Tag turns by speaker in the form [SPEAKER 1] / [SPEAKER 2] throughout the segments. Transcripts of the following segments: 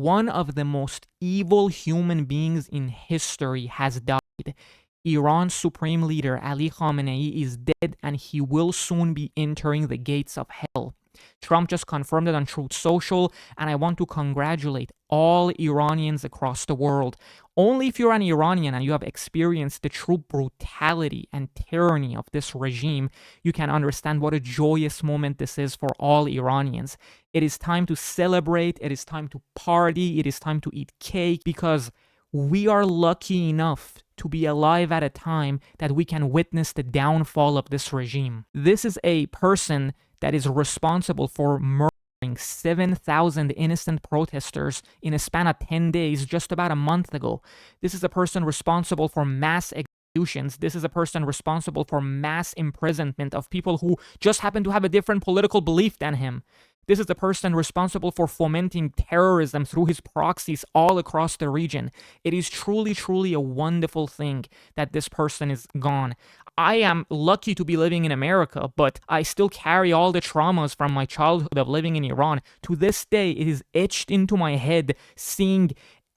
[SPEAKER 1] one of the most evil human beings in history has died. Iran's supreme leader, Ali Khamenei, is dead and he will soon be entering the gates of hell. Trump just confirmed it on Truth Social, and I want to congratulate all Iranians across the world. Only if you're an Iranian and you have experienced the true brutality and tyranny of this regime, you can understand what a joyous moment this is for all Iranians. It is time to celebrate, it is time to party, it is time to eat cake, because we are lucky enough to be alive at a time that we can witness the downfall of this regime. This is a person that is responsible for murdering 7,000 innocent protesters in a span of 10 days just about a month ago. This is a person responsible for mass executions. This is a person responsible for mass imprisonment of people who just happen to have a different political belief than him. This is the person responsible for fomenting terrorism through his proxies all across the region. It is truly, truly a wonderful thing that this person is gone. I am lucky to be living in America, but I still carry all the traumas from my childhood of living in Iran. To this day, it is etched into my head seeing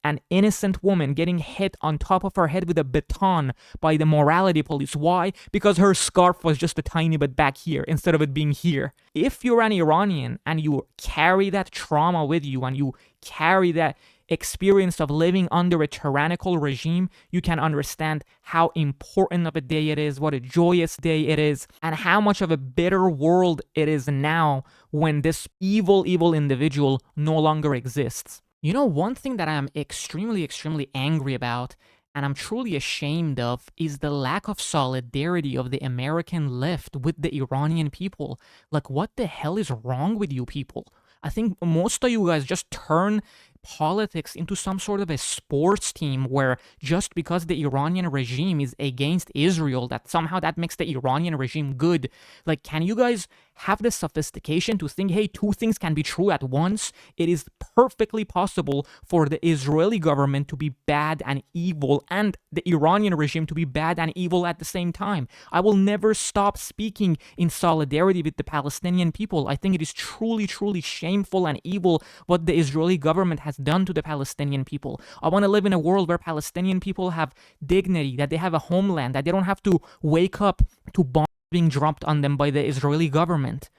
[SPEAKER 1] an innocent woman getting hit on top of her head with a baton by the morality police. Why? Because her scarf was just a tiny bit back here instead of it being here. If you're an Iranian and you carry that trauma with you and you carry that experience of living under a tyrannical regime, you can understand how important of a day it is, what a joyous day it is, and how much of a better world it is now when this evil, evil individual no longer exists. You know, one thing that I am extremely, extremely angry about, and I'm truly ashamed of, is the lack of solidarity of the American left with the Iranian people. Like, what the hell is wrong with you people? I think most of you guys just turn politics into some sort of a sports team where just because the Iranian regime is against Israel, that somehow that makes the Iranian regime good. Like, can you guys have the sophistication to think, hey, two things can be true at once? It is perfectly possible for the Israeli government to be bad and evil and the Iranian regime to be bad and evil at the same time. I will never stop speaking in solidarity with the Palestinian people. I think it is truly, truly shameful and evil what the Israeli government has done to the Palestinian people. I want to live in a world where Palestinian people have dignity, that they have a homeland, that they don't have to wake up to bombs being dropped on them by the Israeli government.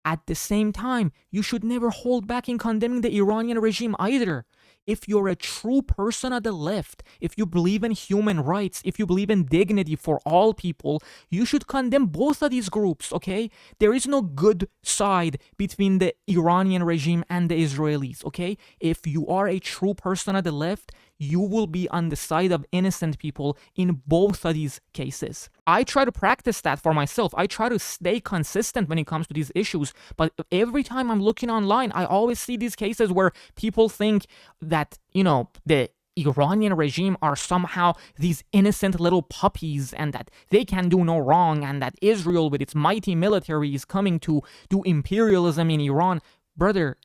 [SPEAKER 1] At the same time, you should never hold back in condemning the Iranian regime either. If you're a true person at the left, if you believe in human rights, if you believe in dignity for all people, you should condemn both of these groups, okay? There is no good side between the Iranian regime and the Israelis, okay? If you are a true person at the left, you will be on the side of innocent people in both of these cases. I try to practice that for myself. I try to stay consistent when it comes to these issues. But every time I'm looking online, I always see these cases where people think that, you know, the Iranian regime are somehow these innocent little puppies and that they can do no wrong and that Israel with its mighty military is coming to do imperialism in Iran. Brother,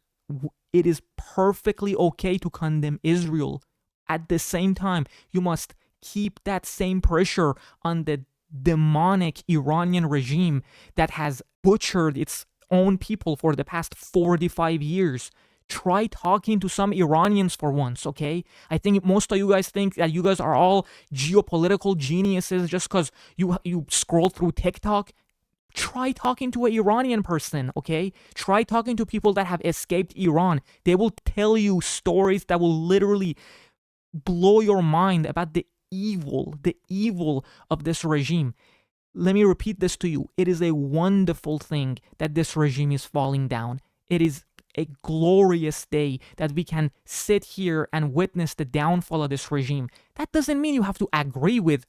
[SPEAKER 1] it is perfectly okay to condemn Israel. At the same time, you must keep that same pressure on the demonic Iranian regime that has butchered its own people for the past 45 years. Try talking to some Iranians for once, okay? I think most of you guys think that you guys are all geopolitical geniuses just because you scroll through TikTok. Try talking to an Iranian person, okay? Try talking to people that have escaped Iran. They will tell you stories that will literally blow your mind about the evil of this regime. Let me repeat this to you. It is a wonderful thing that this regime is falling down. It is a glorious day that we can sit here and witness the downfall of this regime. That doesn't mean you have to agree with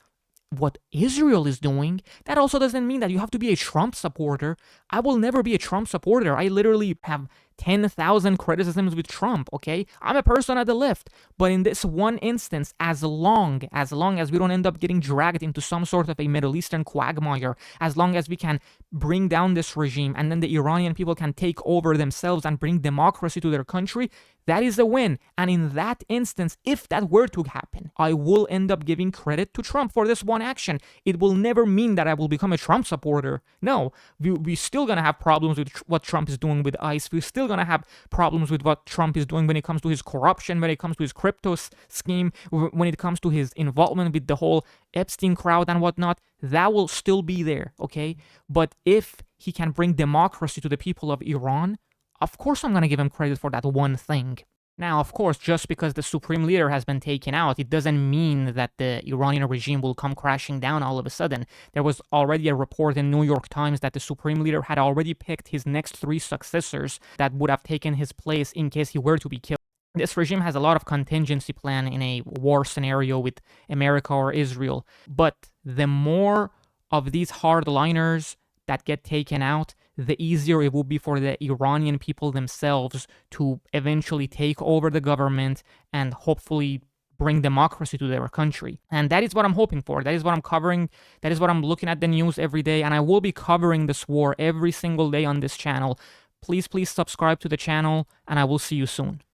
[SPEAKER 1] what Israel is doing. That also doesn't mean that you have to be a Trump supporter. I will never be a Trump supporter. I literally have 10,000 criticisms with Trump, okay? I'm a person at the left. But in this one instance, as long as we don't end up getting dragged into some sort of a Middle Eastern quagmire, as long as we can bring down this regime and then the Iranian people can take over themselves and bring democracy to their country, That is a win. And in that instance, if that were to happen, I will end up giving credit to Trump for this one action. It will never mean that I will become a Trump supporter. No, we're still going to have problems with what Trump is doing with ICE. We're still going to have problems with what Trump is doing when it comes to his corruption, when it comes to his crypto scheme, when it comes to his involvement with the whole Epstein crowd and whatnot. That will still be there, okay? But if he can bring democracy to the people of Iran, of course I'm going to give him credit for that one thing. Now, of course, just because the supreme leader has been taken out, it doesn't mean that the Iranian regime will come crashing down all of a sudden. There was already a report in New York Times that the supreme leader had already picked his next 3 successors that would have taken his place in case he were to be killed. This regime has a lot of contingency plan in a war scenario with America or Israel, but the more of these hardliners that get taken out, the easier it will be for the Iranian people themselves to eventually take over the government and hopefully bring democracy to their country. And that is what I'm hoping for. That is what I'm covering. That is what I'm looking at the news every day. And I will be covering this war every single day on this channel. Please subscribe to the channel, and I will see you soon.